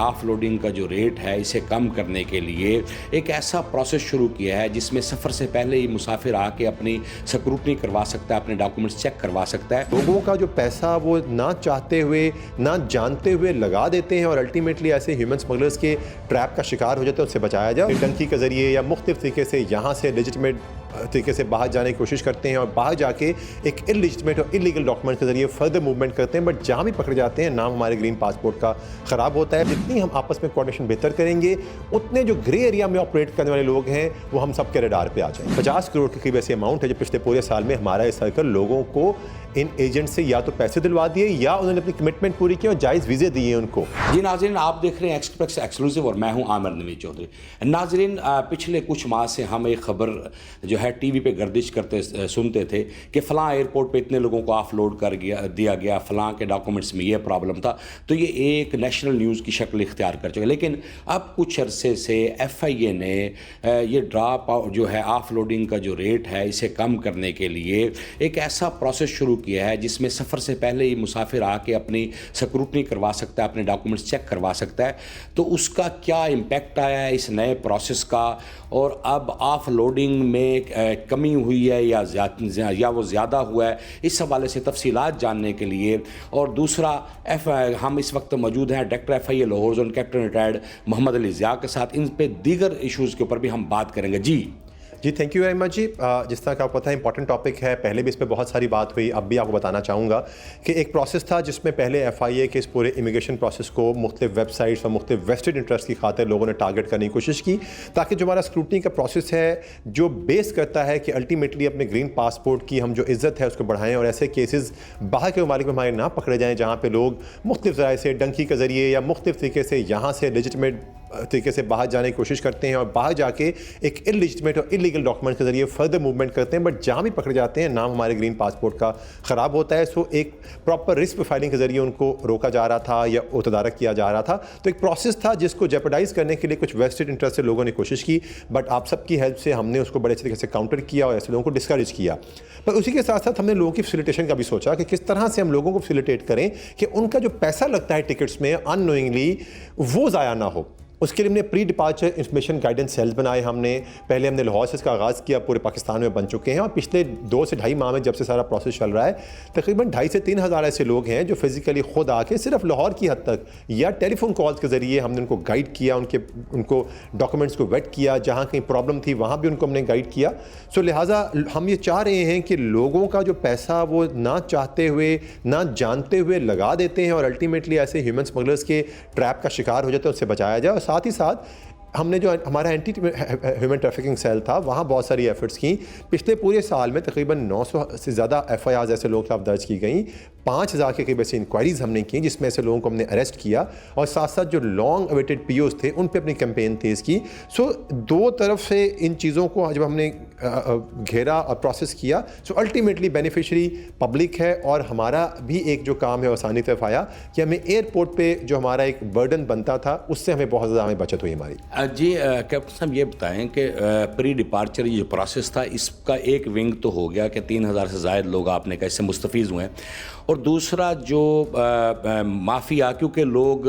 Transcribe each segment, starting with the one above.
Offloading का जो rate है इसे कम करने के लिए एक ऐसा प्रोसेस शुरू किया है जिसमें सफ़र से पहले ही मुसाफिर आके अपनी स्क्रूटनी करवा सकता है, अपने डॉक्यूमेंट्स चेक करवा सकता है। लोगों का जो पैसा वो ना चाहते हुए ना जानते हुए लगा देते हैं और अल्टीमेटली ऐसे ह्यूमन स्मगलर्स के ट्रैप का शिकार हो जाते हैं, उससे बचाया जाए। डंकी के ज़रिए या मुख्तलिफ तरीके से यहाँ से लेजिटिमेट तरीके से बाहर जाने की कोशिश करते हैं और बाहर जाके एक इलिजिटिमेट और इलीगल डॉक्यूमेंट के जरिए फर्दर मूवमेंट करते हैं, बट जहाँ भी पकड़े जाते हैं नाम हमारे ग्रीन पासपोर्ट का ख़राब होता है। जितनी हम आपस में कोऑर्डिनेशन बेहतर करेंगे उतने जो ग्रे एरिया में ऑपरेट करने वाले लोग हैं वो हम सबके रडार पे आ जाएंगे। 50 करोड़ के करीब ऐसी अमाउंट है जो पिछले पूरे साल में हमारा ये सर्कल लोगों को इन एजेंट से या तो पैसे दिलवा दिए या उन्होंने अपनी कमिटमेंट पूरी की और जायज़ वीज़े दिए उनको। जी नाजरीन, आप देख रहे हैं एक्सप्रेस एक्सक्लूसिव और मैं हूं आमिर नवीद चौधरी। नाजरीन, पिछले कुछ माह से हम एक ख़बर जो है टीवी पे गर्दिश करते सुनते थे कि फ़लाँ एयरपोर्ट पे इतने लोगों को ऑफलोड कर दिया गया, फ़लाँ के डॉक्यूमेंट्स में ये प्रॉब्लम था, तो ये एक नेशनल न्यूज़ की शक्ल इख्तियार कर चुका। लेकिन अब कुछ अरसे से FIA ने ये ड्रॉप जो है ऑफलोडिंग का जो रेट है इसे कम करने के लिए एक ऐसा प्रोसेस शुरू किया है जिसमें सफ़र से पहले ही मुसाफिर आके अपनी स्क्रूटनी करवा सकता है, अपने डॉक्यूमेंट्स चेक करवा सकता है। तो उसका क्या इम्पेक्ट आया है इस नए प्रोसेस का, और अब ऑफलोडिंग में कमी हुई है या वो ज़्यादा हुआ है, इस हवाले से तफसीलात जानने के लिए। और दूसरा हम इस वक्त मौजूद हैं director FIA Lahore zone captain retired Mohammad Ali Zia के साथ। इन पे दीगर इशूज़ के ऊपर भी हम बात करेंगे। जी थैंक यू वेरी मच जी। जिस तरह का आपको पता है इंपॉर्टेंट टॉपिक है, पहले भी इस पर बहुत सारी बात हुई, अब भी आपको बताना चाहूँगा कि एक प्रोसेस था जिसमें पहले FIA के इस पूरे इमिग्रेशन प्रोसेस को मुख्तलिफ वेबसाइट्स और मुख्तलिफ वेस्टेड इंटरेस्ट की खातिर लोगों ने टारगेट करने की कोशिश की, ताकि जो हमारा स्क्रूटनी का प्रोसेस है जो बेस करता है कि अल्टीमेटली अपने ग्रीन पासपोर्ट की हम जो इज़्ज़त है उसको बढ़ाएँ और ऐसे केसेस बाहर के ममालिक में हमारे ना पकड़े जाएँ जहाँ पर लोग मुख्तलिफ ज़राए से डंकी के ज़रिए या मुख्तलिफ तरीके से यहाँ से लेजिटिमेट तरीके से बाहर जाने की कोशिश करते हैं और बाहर जाके एक इलिजिटिमेट और इलीगल डॉक्यूमेंट के जरिए फर्दर मूवमेंट करते हैं, बट जहाँ भी पकड़े जाते हैं नाम हमारे ग्रीन पासपोर्ट का ख़राब होता है। सो एक प्रॉपर रिस्क प्रोफाइलिंग के जरिए उनको रोका जा रहा था या तदारक किया जा रहा था। तो एक प्रोसेस था जिसको जेपरडाइज करने के लिए कुछ वेस्टेड इंटरेस्ट से लोगों ने कोशिश की, बट आप सबकी हेल्प से हमने उसको बड़े अच्छे तरीके से काउंटर किया और ऐसे लोगों को डिस्करेज किया। पर उसी के साथ साथ हमने लोगों की फैसिलिटेशन का भी सोचा कि किस तरह से हम लोगों को फैसिलिटेट करें कि उनका जो पैसा लगता है टिकट्स में अननोइंगली वो ज़ाया ना हो। उसके लिए हमने pre departure information guidance cells बनाए। पहले हमने लाहौर से इसका आगाज़ किया, पूरे पाकिस्तान में बन चुके हैं और पिछले 2 से ढाई माह में जब से सारा प्रोसेस चल रहा है तकरीबन 2,500 से 3,000 ऐसे लोग हैं जो फिज़िकली खुद आके सिर्फ लाहौर की हद तक या टेलीफोन कॉल्स के ज़रिए हमने उनको गाइड किया, उनको डॉक्यूमेंट्स को वेट किया, जहाँ कहीं प्रॉब्लम थी वहाँ भी उनको हमने गाइड किया। सो लिहाजा हम ये चाह रहे हैं कि लोगों का जो पैसा वो ना चाहते हुए ना जानते हुए लगा देते हैं और अल्टीमेटली ऐसे ह्यूमन स्मगलर्स के ट्रैप का शिकार हो जाते हैं, उससे बचाया जाए। और साथ ही साथ हमने जो हमारा एंटी ह्यूमन ट्रैफिकिंग सेल था वहाँ बहुत सारी एफर्ट्स की। पिछले पूरे साल में तकरीबन 900 से ज़्यादा FIRs ऐसे लोगों के खिलाफ दर्ज की गई, 5,000 के करीब ऐसी इंक्वायरीज़ हमने की जिसमें ऐसे लोगों को हमने अरेस्ट किया और साथ साथ जो लॉन्ग अवेटेड POs थे उन पे अपनी कैंपेन तेज़ की। सो दो तरफ से इन चीज़ों को जब हमने घेरा और प्रोसेस किया, सो अल्टीमेटली बेनिफिशरी पब्लिक है और हमारा भी एक जो काम है आसानी तरफ आया कि हमें एयरपोर्ट पे जो हमारा एक बर्डन बनता था उससे हमें बहुत ज़्यादा बचत हुई हमारी। जी कैप्टन साहब, ये बताएं कि प्री डिपार्चर ये जो प्रोसेस था इसका एक विंग तो हो गया कि 3,000 से ज़ायद लोग आपने कहा इससे मुस्तफ़ीज़ हुए हैं, और दूसरा जो माफिया, क्योंकि लोग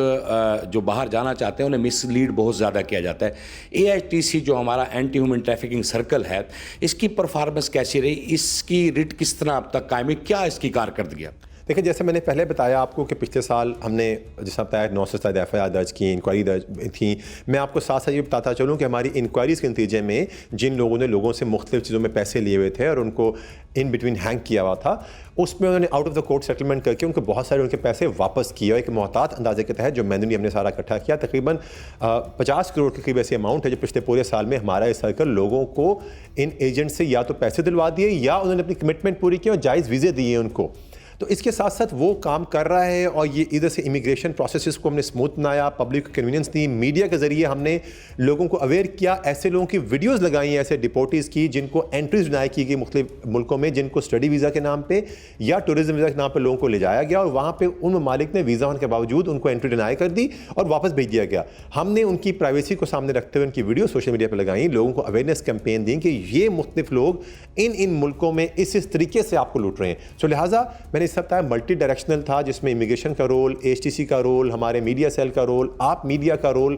जो बाहर जाना चाहते हैं उन्हें मिसलीड बहुत ज़्यादा किया जाता है। AITC जो हमारा एंटी ह्यूमन ट्रैफिकिंग सर्कल है, इसकी परफॉर्मेंस कैसी रही, इसकी रिट किस तरह अब तक कायम है, क्या इसकी कारकर्दगी? देखिए, जैसे मैंने पहले बताया आपको कि पिछले साल हमने जैसा बताया 900 से ज़्यादा FIR दर्ज की, इंक्वायरी दर्ज थी। मैं आपको साथ साथ ये बताता चलूँ कि हमारी इंक्वायरीज़ के नतीजे में जिन लोगों ने लोगों से मुख्तलिफ चीज़ों में पैसे लिए हुए थे और उनको इन बिटवीन हैंग किया हुआ था, उसमें उन्होंने out of the court settlement करके उनको बहुत सारे उनके पैसे वापस किए और एक मोहतात अंदाजे के तहत जो मैनुअली हमने सारा इकट्ठा किया तकरीबन 50 करोड़ के करीब ऐसी अमाउंट है जो पिछले पूरे साल में हमारा ये सर्कल लोगों को इन एजेंट से या तो पैसे दिलवा दिए या उन्होंने अपनी कमिटमेंट पूरी की और जायज़ वीज़े दिए उनको। तो इसके साथ साथ वो काम कर रहा है और ये इधर से इमिग्रेशन प्रोसेसेस को हमने स्मूथ बनाया, पब्लिक को कन्वीनियंस दी, मीडिया के ज़रिए हमने लोगों को अवेयर किया, ऐसे लोगों की वीडियोस लगाई ऐसे डिपोटीज़ की जिनको एंट्रीज डिनाई की गई मुख्तलिफ मुल्कों में, जिनको स्टडी वीज़ा के नाम पे या टूरिज्म वीज़ा के नाम पे लोगों को ले जाया गया और वहाँ पर उन ममालिक ने वीज़ा होने के बावजूद उनको एंट्री डिनाई कर दी और वापस भेज दिया गया। हमने उनकी प्राइवेसी को सामने रखते हुए उनकी वीडियो सोशल मीडिया पर लगाई, लोगों को अवेयरनेस कैंपेन दी कि ये मुख्तलिफ लोग इन मुल्कों में इस तरीके से आपको लूट रहे हैं। सो लिहाजा मैंने सब था मल्टी डायरेक्शनल था, जिसमें इमिग्रेशन का रोल, एचटीसी का रोल, हमारे मीडिया सेल का रोल, आप मीडिया का रोल,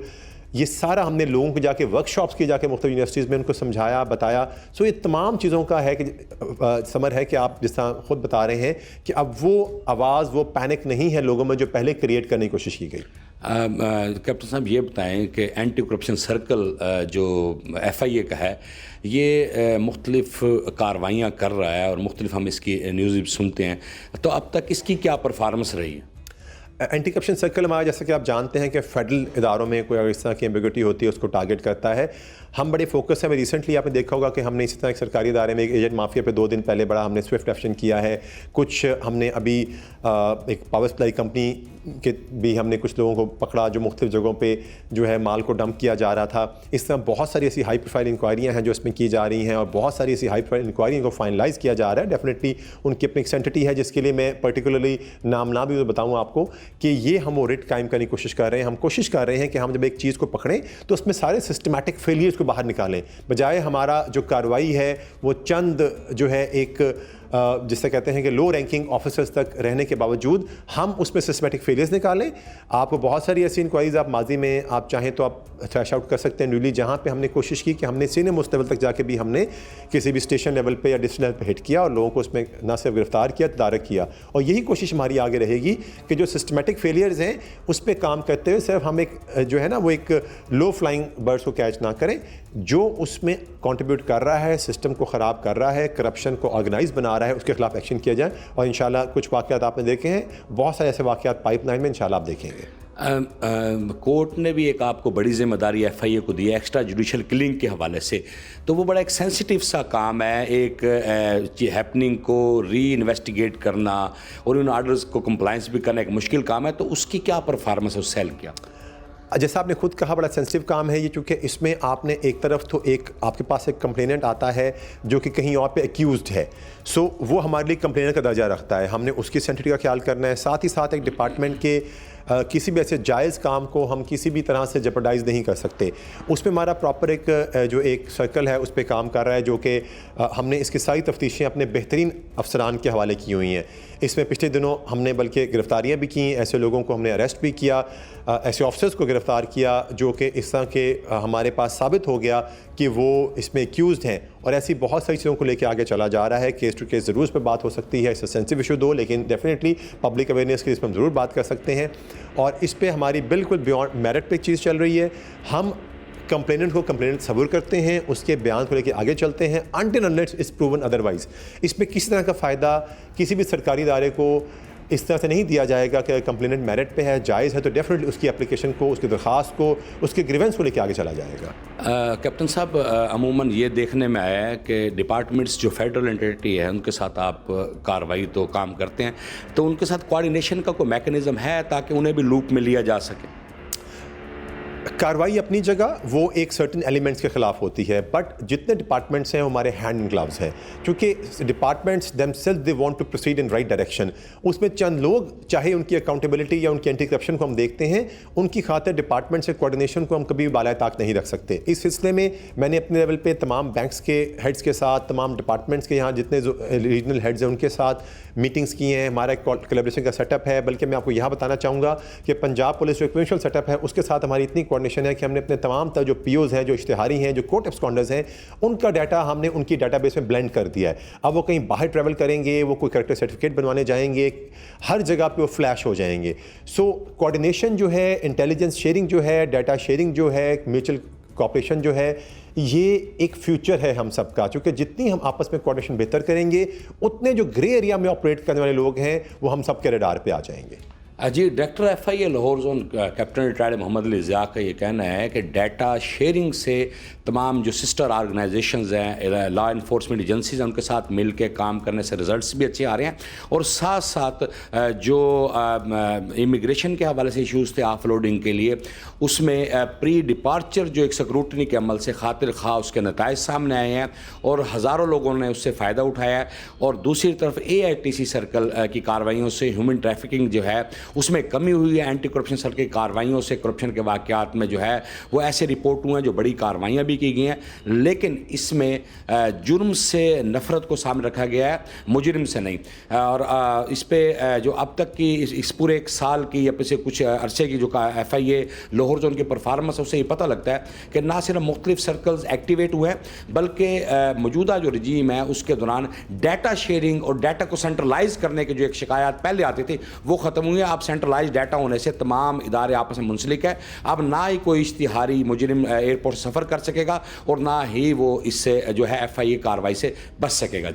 ये सारा हमने लोगों को जाके वर्कशॉप्स की जाके मुख्तलिफ यूनिवर्सिटीज़ में उनको समझाया, बताया। सो ये तमाम चीज़ों का है कि समर है कि आप जिस तरह खुद बता रहे हैं कि अब वो आवाज़, वो पैनिक नहीं है लोगों में जो पहले क्रिएट करने की कोशिश की गई। कैप्टन साहब ये बताएं कि एंटी करप्शन सर्कल जो FIA का है, ये मुख्तलिफ कार्रवाइयाँ कर रहा है और मुख्तलिफ हम इसकी न्यूज़ भी सुनते हैं, तो अब तक इसकी क्या परफॉर्मेंस रही है? एंटी करप्शन सर्कल हमारा, जैसा कि आप जानते हैं कि फेडरल इदारों में कोई अगर इस तरह की एम्बिग्युइटी होती है उसको टारगेट करता है। हम बड़े फोकस हैं। रिसेंटली आपने देखा होगा कि हमने इसी तरह एक सरकारी इदारे में एक एजेंट माफिया पे 2 दिन पहले बड़ा हमने स्विफ्ट एक्शन किया है। कुछ हमने अभी एक पावर सप्लाई कंपनी के भी हमने कुछ लोगों को पकड़ा जो मुख्तलिफ जगहों पे जो है माल को डंप किया जा रहा था। इस तरह बहुत सारी ऐसी हाई प्रोफाइल इंक्वायरियाँ हैं जो इसमें की जा रही हैं और बहुत सारी ऐसी हाई प्रोफाइल इंक्वायरियों को फाइनलाइज़ किया जा रहा है। डेफिनेटली उनकी अपनी एक सेंटिटी है जिसके लिए मैं पर्टिकुलरली नाम ना भी बताऊँ आपको कि ये हम वो रेट कायम करने की कोशिश कर रहे हैं। हम कोशिश कर रहे हैं कि हम जब एक चीज़ को पकड़ें तो उसमें सारे सिस्टमैटिक फेलियर्स को बाहर निकालें, बजाय हमारा जो कार्रवाई है वो चंद जो है एक जिसे कहते हैं कि लो रैंकिंग ऑफिसर्स तक रहने के बावजूद हम उसमें सिस्टमैटिक फेलियर्स निकालें। आपको बहुत सारी ऐसी इंक्वायरीज आप माजी में आप चाहें तो आप थ्रैश आउट कर सकते हैं न्यूली, जहाँ पे हमने कोशिश की कि हमने सीनियर मोस्ट लेवल तक जाके भी हमने किसी भी स्टेशन लेवल पे या डिस्ट्रिक्ट लेवल पे हिट किया और लोगों को उसमें ना सिर्फ गिरफ्तार किया, तदारक किया। और यही कोशिश हमारी आगे रहेगी कि जो सिस्टमैटिक फेलियर्स हैं उस पर काम करते हुए सिर्फ हम एक जो है ना वो एक लो फ्लाइंग बर्ड्स को कैच ना करें, जो उसमें कंट्रीब्यूट कर रहा है, सिस्टम को ख़राब कर रहा है, करप्शन को ऑर्गेनाइज बना रहा है, उसके खिलाफ एक्शन किया जाए। और इंशाल्लाह कुछ वाक़यात आपने देखे हैं, बहुत सारे ऐसे वाक़यात पाइपलाइन में इंशाल्लाह आप देखेंगे। कोर्ट ने भी एक आपको बड़ी जिम्मेदारी FIA को दी है एक्स्ट्रा जुडिशल किलिंग के हवाले से, तो वो बड़ा एक सेंसिटिव सा काम है, एक हैपनिंग को री इन्वेस्टिगेट करना और उन आर्डर्स को कंप्लाइंस भी करना एक मुश्किल काम है, तो उसकी क्या परफॉर्मेंस है उस सेल की? जैसा आपने खुद कहा बड़ा सेंसिटिव काम है ये, क्योंकि इसमें आपने एक तरफ तो एक आपके पास एक कंप्लेनेंट आता है जो कि कहीं और पे एक्यूज्ड है, सो वो हमारे लिए कंप्लेनेंट का दर्जा रखता है, हमने उसकी सेंसिटिविटी का ख्याल करना है। साथ ही साथ एक डिपार्टमेंट के किसी भी ऐसे जायज़ काम को हम किसी भी तरह से जेपरडाइज नहीं कर सकते। उसमें हमारा प्रॉपर एक जो एक सर्कल है उस पर काम कर रहा है, जो कि हमने इसकी सारी तफ्तीशें अपने बेहतरीन अफसरान के हवाले की हुई हैं। इसमें पिछले दिनों हमने बल्कि गिरफ्तारियाँ भी की, ऐसे लोगों को हमने अरेस्ट भी किया, ऐसे ऑफिसर्स को गिरफ़्तार किया जो कि इस तरह के हमारे पास साबित हो गया कि वो इसमें एक्यूज़ड हैं। और ऐसी बहुत सारी चीज़ों को लेकर आगे चला जा रहा है। केस टू केस ज़रूर इस पर बात हो सकती है, इससे सेंसिटिव इशू दो, लेकिन डेफिनेटली पब्लिक अवेयरनेस के इस पर हम ज़रूर बात कर सकते हैं। और इस पर हमारी बिल्कुल बियॉन्ड मेरिट पे चीज़ चल रही है। हम कंप्लेनेंट को कंप्लेनेंट सबूर करते हैं, उसके बयान को लेकर आगे चलते हैं until unless is proven otherwise. इसमें किसी तरह का फ़ायदा किसी भी सरकारी इदारे को इस तरह से नहीं दिया जाएगा कि कंप्लेनेंट मेरिट पे है, जायज़ है, तो डेफिनेटली उसकी एप्लीकेशन को, उसकी दरख्वास्त को, उसके ग्रीवेंस को लेकर आगे चला जाएगा। कैप्टन साहब, अमूमन ये देखने में आया है कि डिपार्टमेंट्स जो फेडरल एंटिटी है उनके साथ आप कार्रवाई तो काम करते हैं, तो उनके साथ कोऑर्डिनेशन का कोई मैकेनिज़्म है ताकि उन्हें भी लूप में लिया जा सके? कार्रवाई अपनी जगह वो एक सर्टेन एलिमेंट्स के ख़िलाफ़ होती है, बट जितने डिपार्टमेंट्स हैं वो हमारे हैंड इन ग्लव्स हैं, क्योंकि departments themselves they want to proceed in right direction. उसमें चंद लोग चाहे उनकी अकाउंटेबिलिटी या उनकी एंटी करप्शन को हम देखते हैं, उनकी खातिर डिपार्टमेंट से कोऑर्डिनेशन को हम कभी भी बाला ताक नहीं रख सकते। इस सिलसिले में मैंने अपने लेवल पे तमाम बैंक्स के हेड्स के साथ, तमाम डिपार्टमेंट्स के यहाँ जितने रीजनल हेड्स हैं उनके साथ मीटिंग्स की हैं। हमारा एक कोलैबोरेशन का सेटअप है, बल्कि मैं आपको यहाँ बताना चाहूँगा कि पंजाब पुलिस जो प्रोविंशियल सेटअप है उसके साथ हमारी इतनी कोऑर्डिनेशन है कि हमने अपने तमाम जो पीओज हैं, जो इश्तिहारी हैं, जो कोर्ट एब्सकॉन्डर्स हैं, उनका डाटा हमने उनकी डाटाबेस में ब्लेंड कर दिया है। अब वो कहीं बाहर ट्रैवल करेंगे, वो कोई करेक्टर सर्टिफिकेट बनवाने जाएंगे, हर जगह पे वो फ्लैश हो जाएंगे। सो कोऑर्डिनेशन जो है, इंटेलिजेंस शेयरिंग जो है, डाटा शेयरिंग जो है, म्यूचुअल कोऑपरेशन जो है, ये एक फ्यूचर है हम सबका, क्योंकि जितनी हम आपस में कोऑर्डिनेशन बेहतर करेंगे उतने जो ग्रे एरिया में ऑपरेट करने वाले लोग हैं वो हम सबके रडार पे आ जाएंगे। जी, director FIA Lahore zone captain retired Mohammad Ali Zia का ये कहना है कि डाटा शेयरिंग से तमाम जो सिस्टर ऑर्गेनाइजेशंस हैं, लॉ इन्फोर्समेंट एजेंसीज हैं, उनके साथ मिल के काम करने से रिजल्ट्स भी अच्छे आ रहे हैं। और साथ साथ जो इमिग्रेशन के हवाले से इश्यूज़ थे ऑफलोडिंग के लिए, उसमें प्री डिपार्चर जो एक स्क्रूटनी के अमल से खातिर खा उसके नताइज सामने आए हैं और हज़ारों लोगों ने उससे फ़ायदा उठाया है। और दूसरी तरफ AITC सर्कल की कार्रवाइयों से ह्यूमन ट्रैफिकिंग जो है उसमें कमी हुई है। एंटी करप्शन सेल की कार्रवाइयों से करप्शन के वाक़यात में जो है वो ऐसे रिपोर्ट हुए हैं, जो बड़ी कार्रवाइयाँ भी की गई हैं, लेकिन इसमें जुर्म से नफ़रत को सामने रखा गया है, मुजरिम से नहीं। और इस पे जो अब तक की इस पूरे एक साल की या पिछले कुछ अरसे की जो FIA लाहौर जोन की परफॉर्मेंस है, उससे ये पता लगता है कि ना सिर्फ मुख्तलिफ सर्कल्स एक्टिवेट हुए हैं, बल्कि मौजूदा जो रजीम है उसके दौरान डाटा शेयरिंग और डाटा को सेंट्रलाइज करने की जो एक शिकायत पहले आती थी वो ख़त्म हुई है। अब सेंट्रलाइज डाटा होने से तमाम इदारे आपस में मुंसलिक है। अब ना ही कोई इश्तिहारी मुजरिम एयरपोर्ट सफ़र कर सकेगा और ना ही वो इससे जो है FIA कार्रवाई से बच सकेगा।